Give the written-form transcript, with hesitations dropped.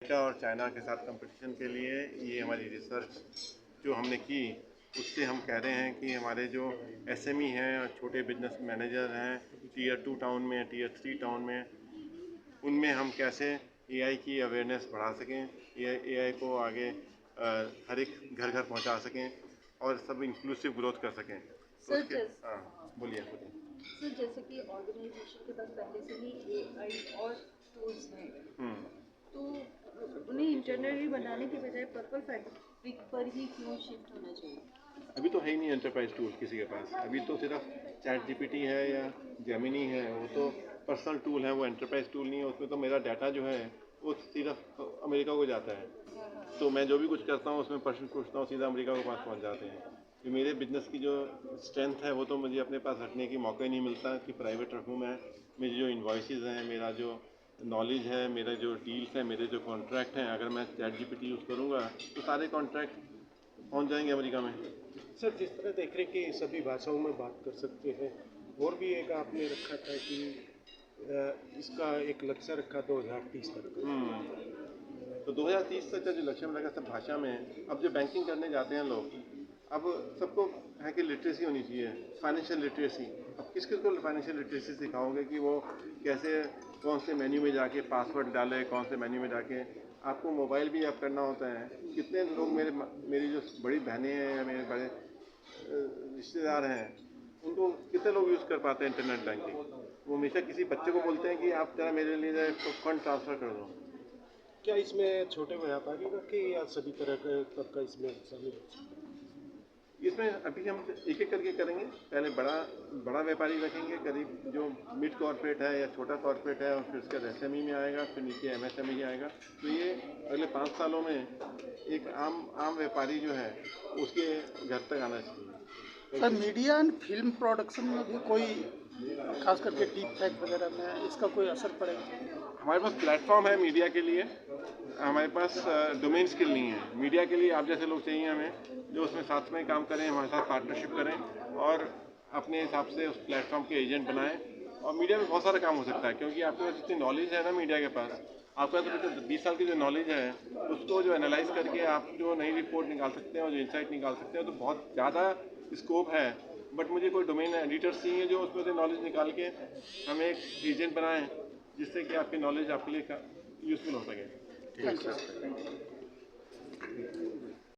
America और China के साथ कंपटीशन के लिए ये हमारी रिसर्च जो हमने की, उससे हम कह रहे हैं कि हमारे जो एसएमई हैं और छोटे बिजनेस मैनेजर हैं टीयर 2 टाउन में, टीयर 3 टाउन में, उनमें हम कैसे एआई की अवेयरनेस बढ़ा सकें, एआई को आगे हर एक घर घर पहुंचा सकें और सब इंक्लूसिव ग्रोथ कर सकें। तो उसके बोलिए बोलिए। सर, जैसे कि ऑर्गेनाइजेशन के पास पहले से ही एआई और टूल्स हैं, तो उन्हें इंटरनली बनाने के बजाय पर्पल फैब्रिक पर ही क्यों शिफ्ट होना चाहिए? अभी तो है ही नहीं एंटरप्राइज टूल किसी के पास। अभी तो सिर्फ चैट जीपीटी है या जेमिनी है, वो तो पर्सनल टूल है, वो एंटरप्राइज टूल नहीं है। उसमें तो मेरा डाटा जो है वो सिर्फ अमेरिका को जाता है, तो मैं जो भी कुछ करता हूँ उसमें प्रश्न पूछता हूँ सीधा अमेरिका के पास पहुँच जाते हैं। तो मेरे बिजनेस की जो स्ट्रेंथ है वो तो मुझे अपने पास रखने की मौका ही नहीं मिलता कि प्राइवेट रखूँ मैं। मेरी जो इन्वॉइसेस हैं, मेरा जो नॉलेज है, मेरे जो डील्स हैं, मेरे जो कॉन्ट्रैक्ट हैं, अगर मैं चैट जीपीटी यूज़ करूँगा तो सारे कॉन्ट्रैक्ट पहुँच जाएंगे अमेरिका में। सर, जिस तरह देख रहे कि सभी भाषाओं में बात कर सकते हैं, और भी एक आपने रखा था कि इसका एक लक्ष्य रखा 2030 तक का। तो 2030 तक का जो लक्ष्य में लगा सब भाषा में है। अब जो बैंकिंग करने जाते हैं लोग, अब सबको है कि लिटरेसी होनी चाहिए, फाइनेंशियल लिटरेसी। अब किस किस को फाइनेंशियल लिटरेसी सिखाओगे कि वो कैसे कौन से मेन्यू में जाके पासवर्ड डाले, कौन से मेन्यू में जाके आपको मोबाइल भी ऐप करना होता है। कितने लोग मेरी जो बड़ी बहनें हैं या मेरे बड़े रिश्तेदार हैं, उनको कितने लोग यूज़ कर पाते हैं इंटरनेट बैंकिंग? वो हमेशा किसी बच्चे को बोलते हैं कि आप जरा मेरे लिए तो फंड ट्रांसफ़र कर दो। क्या इसमें छोटे व्यापारी रखे या सभी तरह का तबका इसमें शामिल हो सकता है? इसमें अभी हम एक एक करके करेंगे। पहले बड़ा व्यापारी रखेंगे, करीब जो मिड कॉर्पोरेट है या छोटा कॉर्पोरेट है, और फिर उसका एसएमई में आएगा, फिर नीचे एमएसएमई आएगा। तो ये अगले 5 सालों में एक आम व्यापारी जो है उसके घर तक आना चाहिए। Sir, media and film production में भी कोई खास करके डीप फैक वगैरह में इसका कोई असर पड़ेगा? हमारे पास प्लेटफॉर्म है मीडिया के लिए, हमारे पास डोमेन स्किल नहीं है। मीडिया के लिए आप जैसे लोग चाहिए हमें, जो उसमें साथ में काम करें, हमारे साथ पार्टनरशिप करें और अपने हिसाब से उस प्लेटफॉर्म के एजेंट बनाएं। और मीडिया में बहुत सारा काम हो सकता है, क्योंकि आपके पास जितनी नॉलेज है ना मीडिया के पास, आपका तो 20 साल की जो नॉलेज है उसको जो एनालाइज करके आप जो नई रिपोर्ट निकाल सकते हैं और जो इंसाइट निकाल सकते हैं, तो बहुत ज़्यादा स्कोप है। बट मुझे कोई डोमेन एडिटर्स चाहिए जो उसमें से नॉलेज निकाल के हमें एक एजेंट बनाएं, जिससे कि आपकी नॉलेज आपके लिए यूज़फुल हो सके। Thank you.